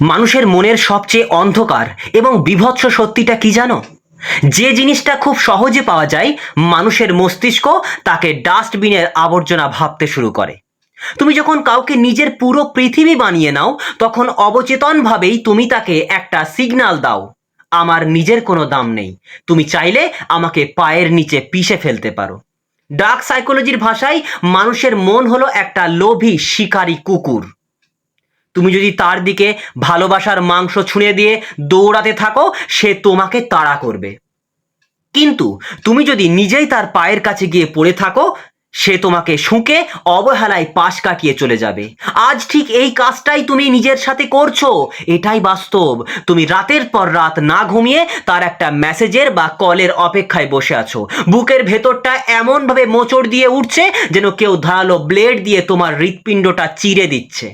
মানুষের মনের সবচেয়ে অন্ধকার এবং বীভৎস সত্যিটা কি জানো? যে জিনিসটা খুব সহজে পাওয়া যায়, মানুষের মস্তিষ্ক তাকে ডাস্টবিনের আবর্জনা ভাবতে শুরু করে। তুমি যখন কাউকে নিজের পুরো পৃথিবী বানিয়ে নাও, তখন অবচেতনভাবেই তুমি তাকে একটা সিগন্যাল দাও, আমার নিজের কোনো দাম নেই, তুমি চাইলে আমাকে পায়ের নিচে পিষে ফেলতে পারো। ডার্ক সাইকোলজির ভাষায় মানুষের মন হলো একটা লোভী শিকারী কুকুর। তুমি যদি তার দিকে ভালোবাসার মাংস ছুঁড়ে দিয়ে দৌড়াতে থাকো, সে তোমাকে তাড়া করবে। কিন্তু তুমি যদি নিজেই তার পায়ের কাছে গিয়ে পড়ে থাকো, সে তোমাকে শুঁকে অবহেলায় পাশ কাটিয়ে চলে যাবে। আজ ঠিক এই কাজটাই তুমি নিজের সাথে করছো। এটাই বাস্তব। তুমি রাতের পর রাত না ঘুমিয়ে তার একটা মেসেজের বা কলের অপেক্ষায় বসে আছো। বুকের ভেতরটা এমনভাবে মোচড় দিয়ে উঠছে যেন কেউ ধারালো ব্লেড দিয়ে তোমার হৃৎপিণ্ডটা চিরে দিচ্ছে।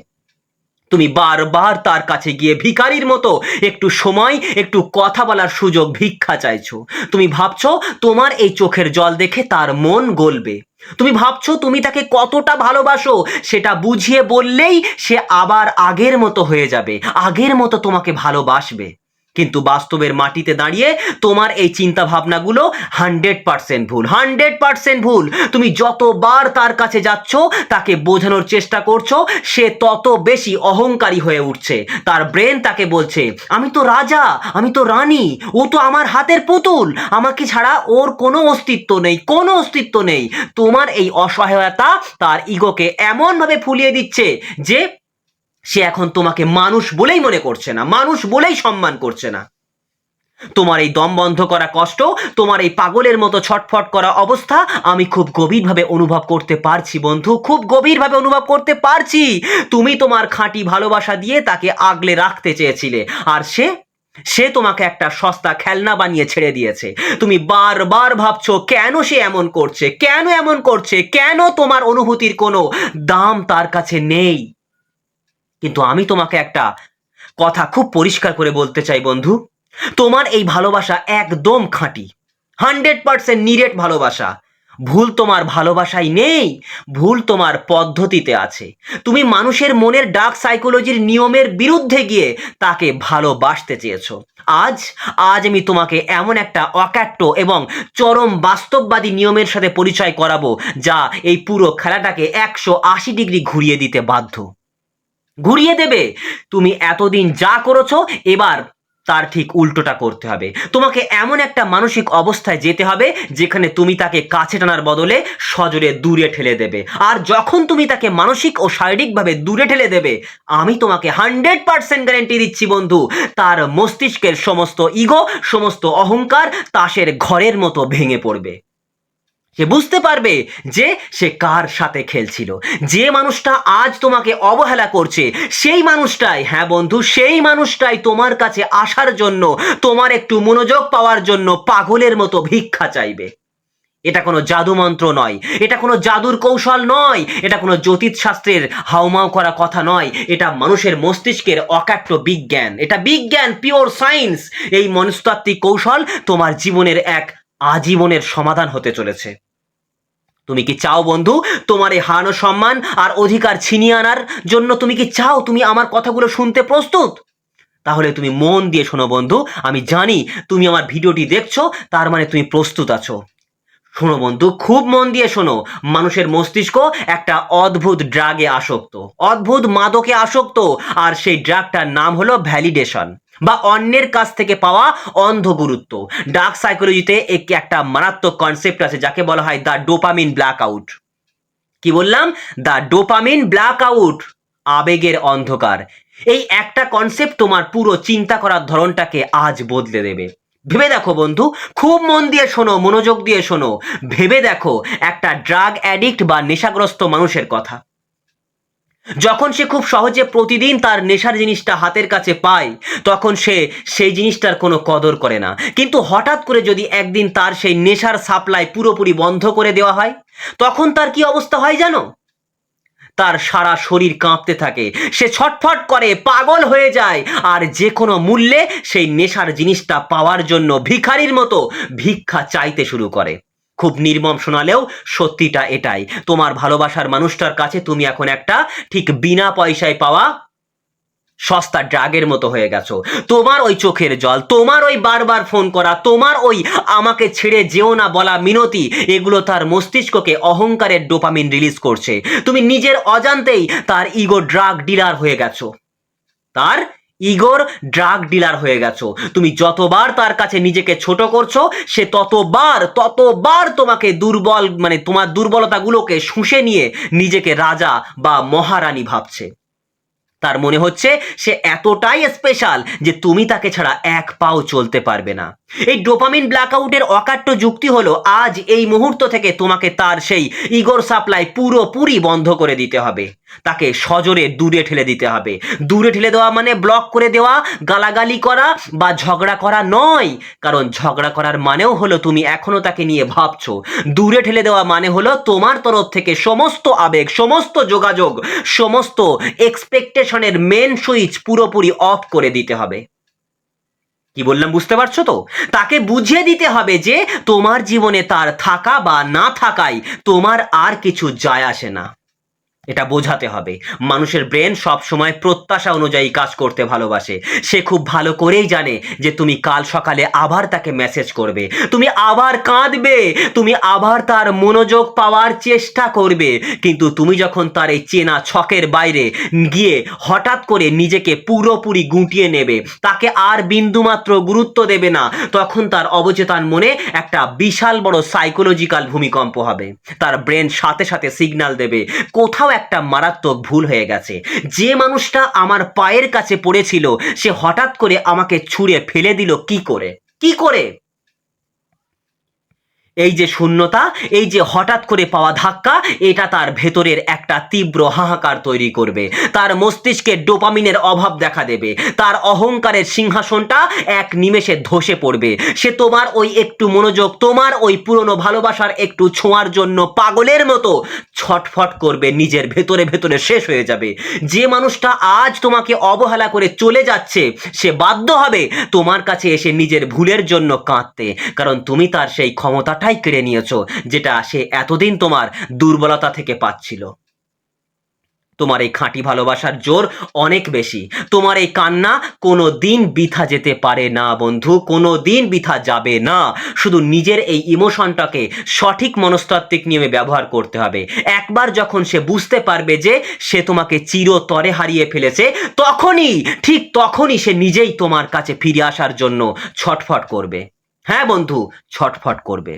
তুমি বারবার তার কাছে গিয়ে ভিখারির মতো একটু সময়, একটু কথা বলার সুযোগ ভিক্ষা চাইছো। তুমি ভাবছো তোমার এই চোখের জল দেখে তার মন গলবে। তুমি ভাবছো তুমি তাকে কতটা ভালোবাসো, সেটা বুঝিয়ে বললেই সে আবার আগের মতো হয়ে যাবে, আগের মতো তোমাকে ভালোবাসবে। কিন্তু বাস্তবের মাটিতে দাঁড়িয়ে তোমার এই চিন্তা ভাবনাগুলো 100% ভুল, 100% ভুল। তুমি যতবার তার কাছে যাচ্ছ, তাকে বোঝানোর চেষ্টা করছো, সে তত বেশি অহংকারী হয়ে উঠছে। তার ব্রেন তাকে বলছে, আমি তো রাজা, আমি তো রানী, ও তো আমার হাতের পুতুল, আমাকে ছাড়া ওর কোনো অস্তিত্ব নেই, কোনো অস্তিত্ব নেই। তোমার এই অসহায়তা তার ইগোকে এমনভাবে ফুলিয়ে দিচ্ছে যে সে এখন তোমাকে মানুষ বলেই মনে করছে না, মানুষ বলেই সম্মান করছে না। তোমার এই দম বন্ধ করা কষ্ট, তোমার এই পাগলের মতো ছটফট করা অবস্থা আমি খুব গভীরভাবে অনুভব করতে পারছি বন্ধু, খুব গভীরভাবে অনুভব করতে পারছি। তুমি তোমার খাঁটি ভালোবাসা দিয়ে তাকে আগলে রাখতে চেয়েছিলে, আর সে সে তোমাকে একটা সস্তা খেলনা বানিয়ে ছেড়ে দিয়েছে। তুমি বারবার ভাবছো কেন সে এমন করছে, কেন এমন করছে, কেন তোমার অনুভূতির কোনো দাম তার কাছে নেই। কিন্তু আমি তোমাকে একটা কথা খুব পরিষ্কার করে বলতে চাই বন্ধু, তোমার এই ভালোবাসা একদম খাঁটি, 100% নিরেট ভালোবাসা। ভুল তোমার ভালোবাসায় নেই, ভুল তোমার পদ্ধতিতে আছে। তুমি মানুষের মনের ডার্ক সাইকোলজির নিয়মের বিরুদ্ধে গিয়ে তাকে ভালোবাসতে চেয়েছো। আজ আজ আমি তোমাকে এমন একটা অকাট্য এবং চরম বাস্তববাদী নিয়মের সাথে পরিচয় করাবো, যা এই পুরো খেলাটাকে 180 ডিগ্রি ঘুরিয়ে দিতে বাধ্য, ঘুরিয়ে দেবে। তুমি এতদিন যা করেছো, এবার তার ঠিক উল্টোটা করতে হবে। তোমাকে এমন একটা মানসিক অবস্থায় যেতে হবে যেখানে তুমি তাকে কাছে টানার বদলে সজোরে দূরে ঠেলে দেবে। আর যখন তুমি তাকে মানসিক ও শারীরিকভাবে দূরে ঠেলে দেবে, আমি তোমাকে 100% গ্যারেন্টি দিচ্ছি বন্ধু, তার মস্তিষ্কের সমস্ত ইগো, সমস্ত অহংকার তাসের ঘরের মতো ভেঙে পড়বে। সে বুঝতে পারবে যে সে কার সাথে খেলছিল। যে মানুষটা আজ তোমাকে অবহেলা করছে, সেই মানুষটাই, হ্যাঁ বন্ধু, সেই মানুষটাই তোমার কাছে আসার জন্য, তোমার একটু মনোযোগ পাওয়ার জন্য পাগলের মতো ভিক্ষা চাইবে। এটা কোনো জাদু মন্ত্র নয়, এটা কোনো জাদুর কৌশল নয়, এটা কোনো জ্যোতিষশাস্ত্রের হাউমাউ করা কথা নয়। এটা মানুষের মস্তিষ্কের অকাট্য বিজ্ঞান, এটা বিজ্ঞান, পিওর সায়েন্স। এই মনস্তাত্ত্বিক কৌশল তোমার জীবনের এক আজীবনের সমাধান হতে চলেছে। তুমি কি চাও বন্ধু তোমার এই হারানো সম্মান আর অধিকার ছিনিয়ে আনার জন্য? তুমি কি চাও? তুমি আমার কথাগুলো শুনতে প্রস্তুত? তাহলে তুমি মন দিয়ে শোনো বন্ধু। আমি জানি তুমি আমার ভিডিওটি দেখছো, তার মানে তুমি প্রস্তুত আছো। শোনো বন্ধু, খুব মন দিয়ে শোনো। মানুষের মস্তিষ্ক একটা অদ্ভুত ড্রাগে আসক্ত, অদ্ভুত মাদকে আসক্ত। আর সেই ড্রাগটার নাম হলো ভ্যালিডেশন, বা অন্যের কাছ থেকে পাওয়া অন্ধ গুরুত্ব। ডার্ক সাইকোলজিতে একটা মারাত্মক কনসেপ্ট আছে যাকে বলা হয় দ্য ডোপামিন ব্ল্যাক আউট। কি বললাম? দ্য ডোপামিন ব্ল্যাক আউট, আবেগের অন্ধকার। এই একটা কনসেপ্ট তোমার পুরো চিন্তা করার ধরনটাকে আজ বদলে দেবে। ভেবে দেখো বন্ধু, খুব মন দিয়ে শোনো, মনোযোগ দিয়ে শোনো। ভেবে দেখো একটা ড্রাগ অ্যাডিক্ট বা নেশাগ্রস্ত মানুষের কথা। যখন সে খুব সহজে প্রতিদিন তার নেশার জিনিসটা হাতের কাছে পায়, তখন সে সেই জিনিসটার কোনো কদর করে না। কিন্তু হঠাৎ করে যদি একদিন তার সেই নেশার সাপ্লাই পুরোপুরি বন্ধ করে দেওয়া হয়, তখন তার কি অবস্থা হয় জানো? তার সারা শরীর কাঁপতে থাকে, সে ছটফট করে, পাগল হয়ে যায়, আর যে কোনো মূল্যে সেই নেশার জিনিসটা পাওয়ার জন্য ভিখারির মতো ভিক্ষা চাইতে শুরু করে। খুব নির্মম শোনালেও সত্যিটা এটাই। তোমার ভালোবাসার মানুষটার কাছে তুমি এখন একটা ঠিক বিনা পয়সায় পাওয়া সস্তা ড্রাগের মতো হয়ে গেছো। তোমার ওই চোখের জল, তোমার ওই বারবার ফোন করা, তোমার ওই আমাকে ছেড়ে যেও না বলা মিনতি, এগুলো তার মস্তিষ্ককে অহংকারের ডোপামিন রিলিজ করছে। তুমি নিজের অজান্তেই তার ইগো ড্রাগ ডিলার হয়ে গেছো, তার ইগোর ড্রাগ ডিলার হয়ে গেছো। তুমি যতবার তার কাছে নিজেকে ছোট করছো, সে ততবার তোমাকে দুর্বল, মানে তোমার দুর্বলতাগুলোকে শুষে নিয়ে নিজেকে রাজা বা মহারানী ভাবছে। তার মনে হচ্ছে সে এতটাই স্পেশাল যে তুমি তাকে ছাড়া এক পাও চলতে পারবে না। এই ডোপামিন ব্ল্যাকআউটের অকাট্য যুক্তি হলো, আজ এই মুহূর্ত থেকে তোমাকে তার সেই ইগোর সাপ্লাই পুরোপুরি বন্ধ করে দিতে হবে। তাকে সজোরে দূরে ঠেলে দিতে হবে। দূরে ঠেলে দেওয়া মানে ব্লক করে দেওয়া, গালাগালি করা বা ঝগড়া করা নয়। কারণ ঝগড়া করার মানেও হলো তুমি এখনো তাকে নিয়ে ভাবছো। দূরে ঠেলে দেওয়া মানে হলো তোমার তরফ থেকে সমস্ত আবেগ, সমস্ত যোগাযোগ, সমস্ত এক্সপেকটেশনের মেন সুইচ পুরোপুরি অফ করে দিতে হবে। কি বললাম বুঝতে পারছো তো? তাকে বুঝিয়ে দিতে হবে যে তোমার জীবনে তার থাকা বা না থাকায় তোমার আর কিছু যায় আসে না। এটা বোঝাতে হবে। মানুষের ব্রেন সব সময় প্রত্যাশা অনুযায়ী কাজ করতে ভালোবাসে। সে খুব ভালো করেই জানে যে তুমি কাল সকালে আবার তাকে মেসেজ করবে, তুমি আবার কাঁদবে, তুমি আবার তার মনোযোগ পাওয়ার চেষ্টা করবে। কিন্তু তুমি যখন তার এই চেনা ছকের বাইরে গিয়ে হঠাৎ করে নিজেকে পুরোপুরি গুটিয়ে নেবে, তাকে আর বিন্দুমাত্র গুরুত্ব দেবে না, তখন তার অবচেতন মনে একটা বিশাল বড় সাইকোলজিক্যাল ভূমিকম্প হবে। তার ব্রেন সাথে সাথে সিগন্যাল দেবে কোথাও একটা মারাত্মক ভুল হয়ে গেছে। যে মানুষটা আমার পায়ের কাছে পড়েছিল সে হঠাৎ করে আমাকে ছুঁড়ে ফেলে দিল কি করে? এই যে শূন্যতা, এই যে হঠাৎ করে পাওয়া ধাক্কা, এটা তার ভেতরের একটা তীব্র হাহাকার তৈরি করবে। তার মস্তিষ্কে ডোপামিনের অভাব দেখা দেবে। তার অহংকারের সিংহাসনটা এক নিমেষে ধসে পড়বে। সে তোমার ওই একটু মনোযোগ, তোমার ওই পুরনো ভালোবাসার একটু ছোঁয়ার জন্য পাগলের মতো ছটফট করবে, নিজের ভেতরে শেষ হয়ে যাবে। যে মানুষটা আজ তোমাকে অবহেলা করে চলে যাচ্ছে, সে বাধ্য হবে তোমার কাছে এসে নিজের ভুলের জন্য কাঁদতে। কারণ তুমি তার সেই ক্ষমতাটাই কেড়ে নিয়েছো, যেটা সে এতদিন তোমার দুর্বলতা থেকে পাচ্ছিল। তোমার এই খাঁটি ভালোবাসার জোর অনেক বেশি। তোমার এই কান্না কোনো দিন বৃথা যেতে পারে না বন্ধু, কোনো দিন বৃথা যাবে না। শুধু নিজের এই ইমোশনটাকে সঠিক মনস্তাত্ত্বিক নিয়মে ব্যবহার করতে হবে। একবার যখন সে বুঝতে পারবে যে সে তোমাকে চিরতরে হারিয়ে ফেলেছে, ঠিক তখনই সে নিজেই তোমার কাছে ফিরে আসার জন্য ছটফট করবে। হ্যাঁ বন্ধু, ছটফট করবে।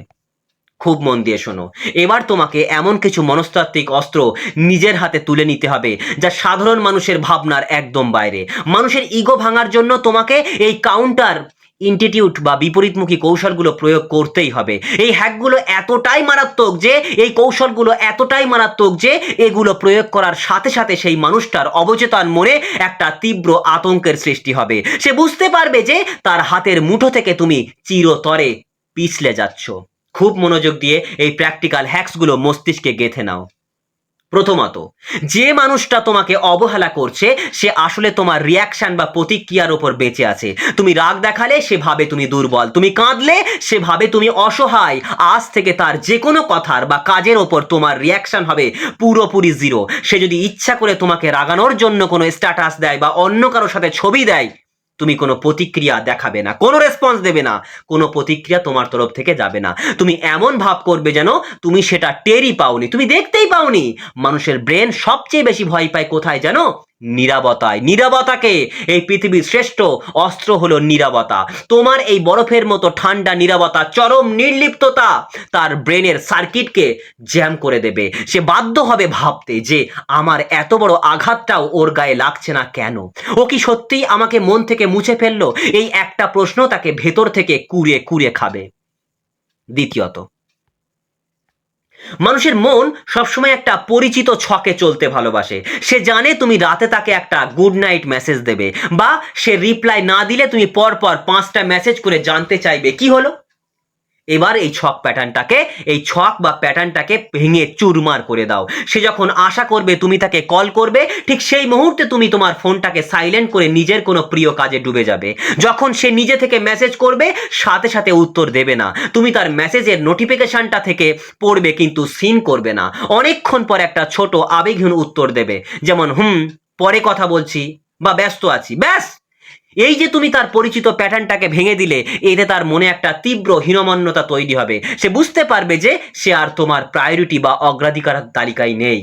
খুব মন দিয়ে শোনো। এবার তোমাকে এমন কিছু মনস্তাত্ত্বিক অস্ত্র নিজের হাতে তুলে নিতে হবে যা সাধারণ মানুষের ভাবনার একদম বাইরে। মানুষের ইগো ভাঙার জন্য তোমাকে এই কাউন্টার ইনস্টিটিউট বা বিপরীতমুখী কৌশলগুলো প্রয়োগ করতেই হবে। এই হ্যাকগুলো এতটাই মারাত্মক যে, এই কৌশলগুলো এতটাই মারাত্মক যে এগুলো প্রয়োগ করার সাথে সাথে সেই মানুষটার অবচেতন মনে একটা তীব্র আতঙ্কের সৃষ্টি হবে। সে বুঝতে পারবে যে তার হাতের মুঠো থেকে তুমি চিরতরে পিছলে যাচ্ছ। খুব মনোযোগ দিয়ে এই প্র্যাকটিক্যাল হ্যাকসগুলো মস্তিষ্কে গেঁথে নাও। প্রথমত, যে মানুষটা তোমাকে অবহেলা করছে সে আসলে তোমার রিয়াকশন বা প্রতিক্রিয়ার উপর বেঁচে আছে। তুমি রাগ দেখালে সে ভাবে তুমি দুর্বল, তুমি কাঁদলে সে ভাবে তুমি অসহায়। আজ থেকে তার যে কোনো কথার বা কাজের ওপর তোমার রিয়াকশন হবে পুরোপুরি জিরো। সে যদি ইচ্ছা করে তোমাকে রাগানোর জন্য কোনো স্ট্যাটাস দেয় বা অন্য কারোর সাথে ছবি দেয়, তুমি কোনো প্রতিক্রিয়া দেখাবে না, কোনো রেসপন্স দেবে না, কোনো প্রতিক্রিয়া তোমার তরফ থেকে যাবে না। তুমি এমন ভাব করবে যেন তুমি সেটা টেরই পাওনি, তুমি দেখতেই পাওনি। মানুষের ব্রেন সবচেয়ে বেশি ভয় পায় কোথায় জানো? নীরবতায়। নীরবতাকে, এই পৃথিবীর শ্রেষ্ঠ অস্ত্র হলো নীরবতা। তোমার এই বরফের মতো ঠান্ডা নীরবতা, চরম নির্লিপ্ততা তার ব্রেনের সার্কিটকে জ্যাম করে দেবে। সে বাধ্য হবে ভাবতে যে আমার এত বড় আঘাতটাও ওর গায়ে লাগছে না কেন? ও কি সত্যিই আমাকে মন থেকে মুছে ফেললো? এই একটা প্রশ্ন তাকে ভেতর থেকে কুড়ে কুড়ে খাবে। দ্বিতীয়ত, মানুষের মন সবসময় একটা পরিচিত ছকে চলতে ভালোবাসে। সে জানে তুমি রাতে তাকে একটা গুড নাইট মেসেজ দেবে, বা সে রিপ্লাই না দিলে তুমি পরপর 5টা মেসেজ করে জানতে চাইবে কি হলো। এবার এই ছক বা প্যাটার্নটাকে ভেঙে চুরমার করে দাও। সে যখন আশা করবে তুমি তাকে কল করবে, ঠিক সেই মুহূর্তে তুমি তোমার ফোনটাকে সাইলেন্ট করে নিজের কোনো প্রিয় কাজে ডুবে যাবে। যখন সে নিজে থেকে মেসেজ করবে, সাথে সাথে উত্তর দেবে না। তুমি তার মেসেজের নোটিফিকেশনটা থেকে পড়বে কিন্তু সিন করবে না। অনেকক্ষণ পর একটা ছোট আবেগহীন উত্তর দেবে, যেমন পরে কথা বলছি, বা ব্যস্ত আছি, ব্যাস। এই যে তুমি তার পরিচিত প্যাটার্নটাকে ভেঙে দিলে, এতে তার মনে একটা তীব্র হীনমন্যতা তৈরি হবে। সে বুঝতে পারবে যে সে আর তোমার প্রায়োরিটি বা অগ্রাধিকার তালিকায় নেই।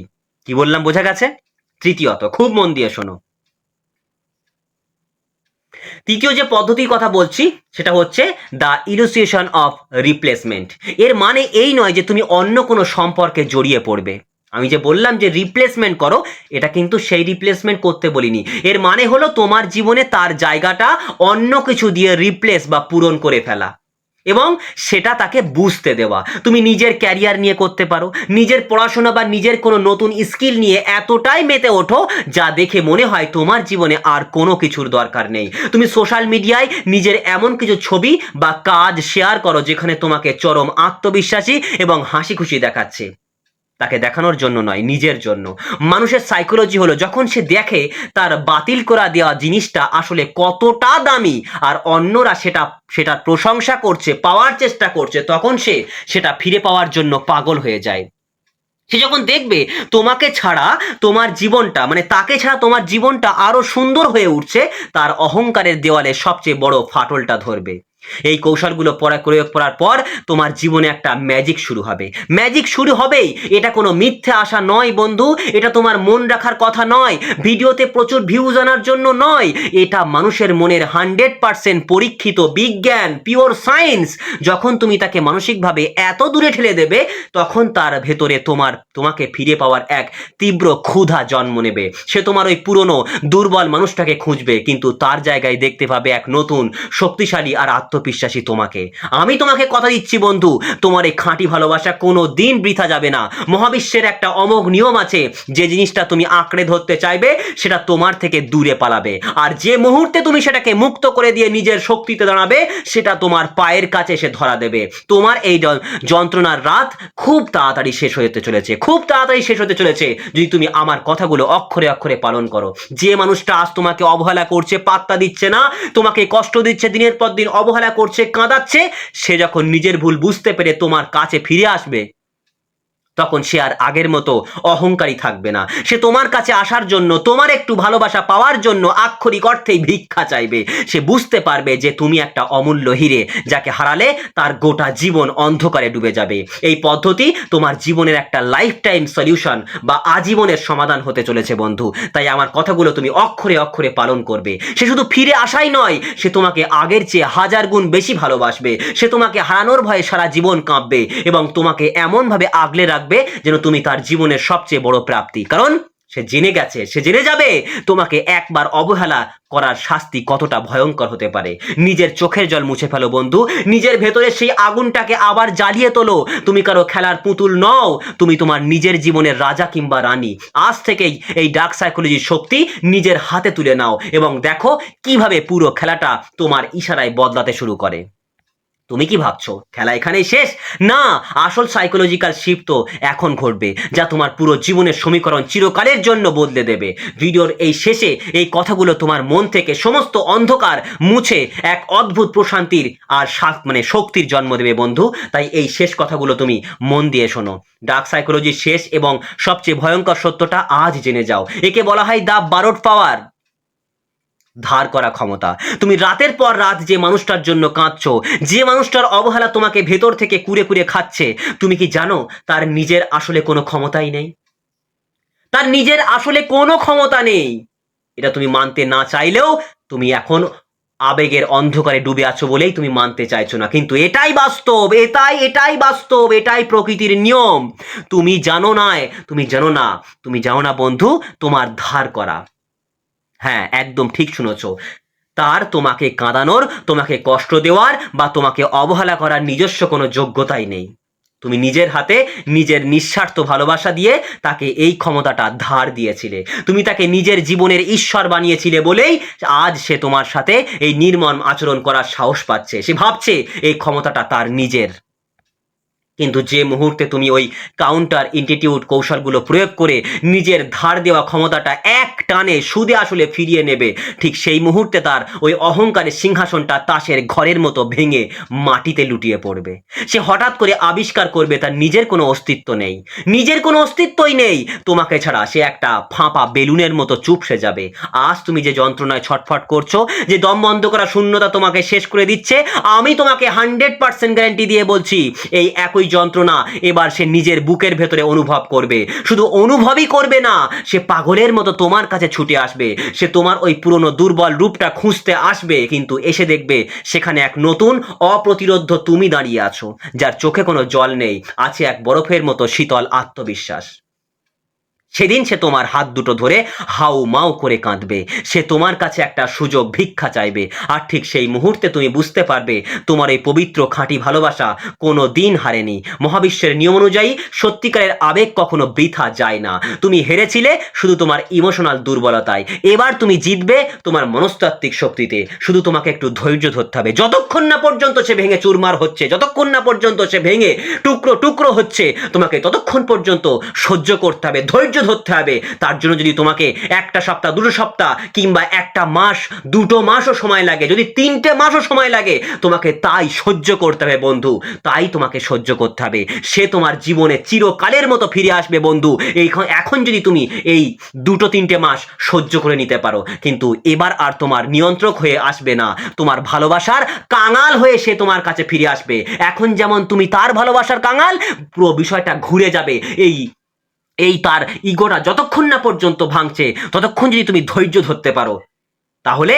কি বললাম, বোঝা গেছে? তৃতীয়ত, খুব মন দিয়ে শোনো, তৃতীয় যে পদ্ধতির কথা বলছি সেটা হচ্ছে দ্য ইলুসিয়েশন অফ রিপ্লেসমেন্ট। এর মানে এই নয় যে তুমি অন্য কোনো সম্পর্কে জড়িয়ে পড়বে। আমি যে বললাম যে রিপ্লেসমেন্ট করো, এটা কিন্তু সেই রিপ্লেসমেন্ট করতে বলিনি। এর মানে হলো তোমার জীবনে তার জায়গাটা অন্য কিছু দিয়ে রিপ্লেস বা পূরণ করে ফেলা, এবং সেটা তাকে বুঝতে দেওয়া। তুমি নিজের ক্যারিয়ার নিয়ে করতে পারো, নিজের পড়াশোনা বা নিজের কোনো নতুন স্কিল নিয়ে এতটাই মেতে ওঠো যা দেখে মনে হয় তোমার জীবনে আর কোনো কিছুর দরকার নেই। তুমি সোশ্যাল মিডিয়ায় নিজের এমন কিছু ছবি বা কাজ শেয়ার করো যেখানে তোমাকে চরম আত্মবিশ্বাসী এবং হাসি খুশি দেখাচ্ছে, তাকে দেখানোর জন্য নয়, নিজের জন্য। মানুষের সাইকোলজি হলো, যখন সে দেখে তার বাতিল করা দেওয়া জিনিসটা আসলে কতটা দামি আর অন্যরা সেটার প্রশংসা করছে, পাওয়ার চেষ্টা করছে, তখন সে সেটা ফিরে পাওয়ার জন্য পাগল হয়ে যায়। সে যখন দেখবে তোমাকে ছাড়া তোমার জীবনটা, মানে তাকে ছাড়া তোমার জীবনটা আরো সুন্দর হয়ে উঠছে, তার অহংকারের দেওয়ালে সবচেয়ে বড় ফাটলটা ধরবে। এই কৌশলগুলো প্রয়োগ করার পর তোমার জীবনে একটা ম্যাজিক শুরু হবে। ম্যাজিক শুরু হবেই, এটা কোনো মিথ্যে আশা নয় বন্ধু, এটা তোমার মন রাখার কথা নয়, ভিডিওতে প্রচুর ভিউজ আনার জন্য নয়, এটা মানুষের মনের 100% পরীক্ষিত বিজ্ঞান, পিওর সায়েন্স। যখন তুমি তাকে মানসিকভাবে এত দূরে ঠেলে দেবে, তখন তার ভেতরে তোমাকে ফিরে পাওয়ার এক তীব্র ক্ষুধা জন্ম নেবে। সে তোমার ওই পুরনো দুর্বল মানুষটাকে খুঁজবে, কিন্তু তার জায়গায় দেখতে পাবে এক নতুন শক্তিশালী আর আত্মবিশ্বাসী তোমাকে। আমি তোমাকে কথা দিচ্ছি বন্ধু, তোমার এই খাঁটি ভালোবাসা কোনো দিন বৃথা যাবে না। মহাবিশ্বের একটা অমোঘ নিয়ম আছে, যে জিনিসটা তুমি আঁকড়ে ধরতে চাইবে সেটা তোমার থেকে দূরে পালাবে, আর যে মুহূর্তে তুমি সেটাকে মুক্ত করে দিয়ে নিজের শক্তিতে দাঁড়াবে, সেটা তোমার পায়ের কাছে এসে ধরা দেবে। তোমার এই যন্ত্রণার রাত খুব তাড়াতাড়ি শেষ হতে চলেছে, খুব তাড়াতাড়ি শেষ হতে চলেছে, যদি তুমি আমার কথাগুলো অক্ষরে অক্ষরে পালন করো। যে মানুষটা আজ তোমাকে অবহেলা করছে, পাত্তা দিচ্ছে না, তোমাকে কষ্ট দিচ্ছে, দিনের পর দিন অবহেলা করছে, কাঁদাচ্ছে, সে যখন নিজের ভুল বুঝতে পেরে তোমার কাছে ফিরে আসবে, তখন সে আর আগের মতো অহংকারী থাকবে না। সে তোমার কাছে আসার জন্য, তোমার একটু ভালোবাসা পাওয়ার জন্য আক্ষরিক অর্থেই ভিক্ষা চাইবে। সে বুঝতে পারবে যে তুমি একটা অমূল্য হিরে, যাকে হারালে তার গোটা জীবন অন্ধকারে ডুবে যাবে। এই পদ্ধতি তোমার জীবনের একটা লাইফ টাইম সলিউশন বা আজীবনের সমাধান হতে চলেছে বন্ধু। তাই আমার কথাগুলো তুমি অক্ষরে অক্ষরে পালন করবে। সে শুধু ফিরে আসাই নয়, সে তোমাকে আগের চেয়ে 1000 গুণ বেশি ভালোবাসবে। সে তোমাকে হারানোর ভয়ে সারা জীবন কাঁপবে এবং তোমাকে এমনভাবে আগলে রাখবে যেন তুমি তার জীবনের সবচেয়ে বড় প্রাপ্তি। কারণ সে জেনে গেছে, সে জেনে যাবে তোমাকে একবার অবহেলা করার শাস্তি কতটা ভয়ঙ্কর হতে পারে। নিজের চোখের জল মুছে ফেলো বন্ধু, নিজের ভেতরে সেই আগুনটাকে আবার জ্বালিয়ে তোলো। তুমি কারো খেলার পুতুল নও, তুমি তোমার নিজের জীবনের রাজা কিংবা রানী। আজ থেকেই এই ডার্ক সাইকোলজির শক্তি নিজের হাতে তুলে নাও এবং দেখো কিভাবে পুরো খেলাটা তোমার ইশারায় বদলাতে শুরু করে। তুমি কি ভাবছো খেলা এখানেই শেষ? না, আসল সাইকোলজিক্যাল শিফট তো এখন ঘটবে, যা তোমার পুরো জীবনের সমীকরণ চিরকালের জন্য বদলে দেবে। ভিডিওর এই শেষে এই কথাগুলো তোমার মন থেকে সমস্ত অন্ধকার মুছে এক অদ্ভুত প্রশান্তির আর শক্তির জন্ম দেবে বন্ধু। তাই এই শেষ কথাগুলো তুমি মন দিয়ে শোনো। ডার্ক সাইকোলজির শেষ এবং সবচেয়ে ভয়ঙ্কর সত্যটা আজ জেনে যাও। একে বলা হয় দ্য বারোড পাওয়ার, ধার করা ক্ষমতা। তুমি রাতের পর রাত যে মানুষটার জন্য কাঁদছো, যে মানুষটার অবহেলা তোমাকে ভেতর থেকে কুরে কুরে খাচ্ছে, তুমি কি জানো তার নিজের আসলে কোনো ক্ষমতাই নেই? তার নিজের আসলে কোনো ক্ষমতা নেই। এটা তুমি মানতে না চাইলেও তুমি এখন আবেগের অন্ধকারে ডুবে আছো বলেই তুমি মানতে চাইছো না, কিন্তু এটাই বাস্তব, এটাই বাস্তব, এটাই প্রকৃতির নিয়ম। তুমি জানো না, তুমি জানো না বন্ধু, তোমার ধার করা, হ্যাঁ একদম ঠিক শুনেছ, তার তোমাকে কাঁদানোর, তোমাকে কষ্ট দেওয়ার বা তোমাকে অবহেলা করার নিজস্ব কোনো যোগ্যতাই নেই। তুমি নিজের হাতে নিজের নিঃস্বার্থ ভালোবাসা দিয়ে তাকে এই ক্ষমতাটা ধার দিয়েছিলে। তুমি তাকে নিজের জীবনের ঈশ্বর বানিয়েছিলে বলেই আজ সে তোমার সাথে এই নির্মম আচরণ করার সাহস পাচ্ছে। সে ভাবছে এই ক্ষমতাটা তার নিজের, কিন্তু যে মুহূর্তে তুমি ওই কাউন্টার ইনস্টিটিউট কৌশলগুলো প্রয়োগ করে নিজের ধার দেওয়া ক্ষমতাটা এক টানে সুদে আসলে ফিরিয়ে নেবে, ঠিক সেই মুহূর্তে তার ওই অহংকারের সিংহাসনটা তাসের ঘরের মতো ভেঙে মাটিতে লুটিয়ে পড়বে। সে হঠাৎ করে আবিষ্কার করবে তার নিজের কোনো অস্তিত্ব নেই, নিজের কোনো অস্তিত্বই নেই তোমাকে ছাড়া। সে একটা ফাঁপা বেলুনের মতো চুপসে যাবে। আজ তুমি যে যন্ত্রণায় ছটফট করছো, যে দম বন্ধ করা শূন্যতা তোমাকে শেষ করে দিচ্ছে, আমি তোমাকে 100% গ্যারান্টি দিয়ে বলছি এই একই যন্ত্রণা এবার সে নিজের বুকের ভেতরে অনুভব করবে। শুধু অনুভবই করবে না, সে পাগলের মতো তোমার কাছে ছুটে আসবে। সে তোমার ওই পুরনো দুর্বল রূপটা খুঁজতে আসবে, কিন্তু এসে দেখবে সেখানে এক নতুন অপ্রতিরোধ্য তুমি দাঁড়িয়ে আছো, যার চোখে কোনো জল নেই, আছে এক বরফের মতো শীতল আত্মবিশ্বাস। সেদিন সে তোমার হাত দুটো ধরে হাউ মাউ করে কাঁদবে। সে তোমার কাছে একটা সুযোগ ভিক্ষা চাইবে। আর ঠিক সেই মুহূর্তে তুমি বুঝতে পারবে তোমার এই পবিত্র খাঁটি ভালোবাসা কোনো দিন হারেনি। মহাবিশ্বের নিয়ম অনুযায়ী সত্যিকারের আবেগ কখনো বৃথা যায় না। তুমি হেরেছিলে শুধু তোমার ইমোশনাল দুর্বলতায়, এবার তুমি জিতবে তোমার মনস্তাত্ত্বিক শক্তিতে। শুধু তোমাকে একটু ধৈর্য ধরতে হবে, যতক্ষণ না পর্যন্ত সে ভেঙে চুরমার হচ্ছে, যতক্ষণ না পর্যন্ত সে ভেঙে টুকরো টুকরো হচ্ছে, তোমাকে ততক্ষণ পর্যন্ত সহ্য করতে হবে, ধৈর্য ধরতে হবে। তার জন্য যদি তোমাকে একটা সপ্তাহ, দুটো সপ্তাহ কিংবা একটা মাস, দুটো মাসও সময় লাগে, যদি 3টে মাসও সময় লাগে, তোমাকে তাই সহ্য করতে হবে বন্ধু, তাই তোমাকে সহ্য করতে হবে। সে তোমার জীবনে চিরকালের মতো ফিরে আসবে বন্ধু। এখন যদি তুমি এই 2-3টে মাস সহ্য করে নিতে পারো, কিন্তু এবার আর তোমার নিয়ন্ত্রক হয়ে আসবে না, তোমার ভালোবাসার কাঙাল হয়ে সে তোমার কাছে ফিরে আসবে। এখন যেমন তুমি তার ভালোবাসার কাঙাল, পুরো বিষয়টা ঘুরে যাবে। এই তার ইগোটা যতক্ষণ না পর্যন্ত ভাঙছে, ততক্ষণ যদি তুমি ধৈর্য ধরতে পারো, তাহলে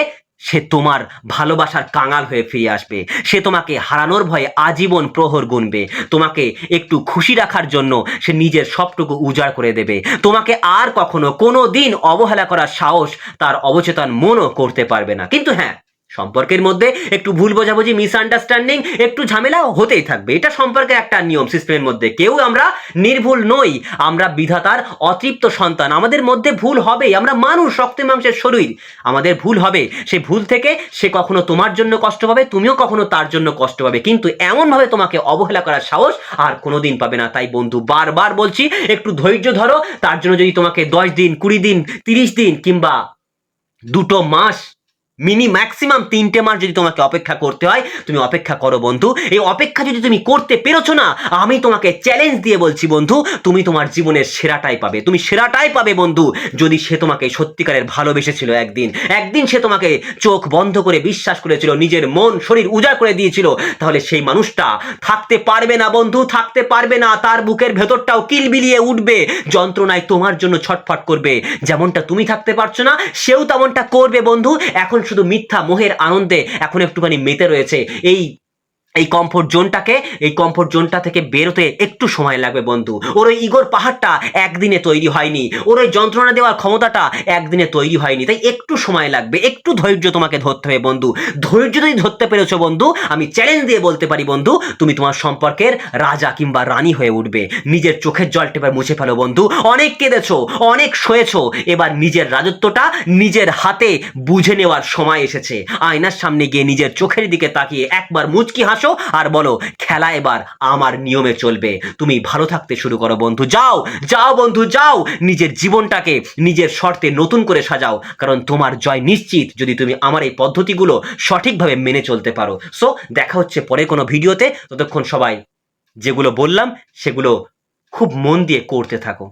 সে তোমার ভালোবাসার কাঙাল হয়ে ফিরে আসবে। সে তোমাকে হারানোর ভয়ে আজীবন প্রহর গুনবে। তোমাকে একটু খুশি রাখার জন্য সে নিজের সবটুকু উজাড় করে দেবে। তোমাকে আর কখনো কোনো দিন অবহেলা করার সাহস তার অবচেতন মনও করতে পারবে না। কিন্তু হ্যাঁ, সম্পর্কের মধ্যে একটু ভুল বোঝাবুঝি, মিসআন্ডারস্ট্যান্ডিং, একটু ঝামেলা হতেই থাকবে। এটা সম্পর্কের একটা নিয়ম সিস্টেমের মধ্যে। কেউ আমরা নির্ভুল নই, আমরা বিধাতার অতৃপ্ত সন্তান। আমাদের মধ্যে ভুল হবেই, আমরা মানুষ, রক্তে মাংসের শরীর, আমাদের ভুল হবে। সে ভুল থেকে সে কখনো তোমার জন্য কষ্ট পাবে, তুমিও কখনো তার জন্য কষ্ট পাবে, কিন্তু এমনভাবে তোমাকে অবহেলা করার সাহস আর কোনোদিন পাবে না। তাই বন্ধু, বারবার বলছি, একটু ধৈর্য ধরো। তার জন্য যদি তোমাকে 10 দিন, 20 দিন, 30 দিন কিংবা 2 মাস, ম্যাক্সিমাম 3টে মাস যদি তোমাকে অপেক্ষা করতে হয়, তুমি অপেক্ষা করো বন্ধু। এই অপেক্ষা যদি তুমি করতে পেরেছো না, আমি তোমাকে চ্যালেঞ্জ দিয়ে বলছি বন্ধু, তুমি তোমার জীবনের সেরাটাই পাবে। তুমি সেরাটাই পাবে বন্ধু, যদি সে তোমাকে সত্যিকারের ভালোবেসেছিল। একদিন সে তোমাকে চোখ বন্ধ করে বিশ্বাস করেছিল, নিজের মন শরীর উজাড় করে দিয়েছিল, তাহলে সেই মানুষটা থাকতে পারবে না বন্ধু, থাকতে পারবে না। তার বুকের ভেতরটাও কিলবিলিয়ে উঠবে, যন্ত্রণায় তোমার জন্য ছটফট করবে। যেমনটা তুমি থাকতে পারছো না, সেও তেমনটা করবে বন্ধু। এখন শুধু মিথ্যা মোহের আনন্দে এখন একটুখানি মেতে রয়েছে। এই কমফোর্ট জোনটা থেকে বেরোতে একটু সময় লাগবে বন্ধু। ওর ওই ইগোর পাহাড়টা একদিনে তৈরি হয়নি, ওর ওই যন্ত্রণা দেওয়ার ক্ষমতাটা একদিনে তৈরি হয়নি। তাই একটু সময় লাগবে, একটু ধৈর্য তোমাকে ধরতে হবে বন্ধু। ধৈর্য যদি ধরতে পেরেছো বন্ধু, আমি চ্যালেঞ্জ দিয়ে বলতে পারি বন্ধু, তুমি তোমার সম্পর্কের রাজা কিংবা রানী হয়ে উঠবে। নিজের চোখের জলটা এবার মুছে ফেলো বন্ধু। অনেক কেঁদেছো, অনেক সয়েছো, এবার নিজের রাজত্বটা নিজের হাতে বুঝে নেওয়ার সময় এসেছে। আয়নার সামনে গিয়ে নিজের চোখের দিকে তাকিয়ে একবার মুচকি হাসো আর বলো, খেলা এবার আমার নিয়মে চলবে। তুমি ভালো থাকতে শুরু করো বন্ধু। যাও বন্ধু, যাও, নিজের জীবনটাকে নিজের শর্তে নতুন করে সাজাও, কারণ তোমার জয় নিশ্চিত যদি তুমি আমার এই পদ্ধতিগুলো সঠিকভাবে মেনে চলতে পারো। সো দেখা হচ্ছে পরে কোনো ভিডিওতে। ততক্ষণ সবাই যেগুলো বললাম সেগুলো খুব মন দিয়ে করতে থাকো।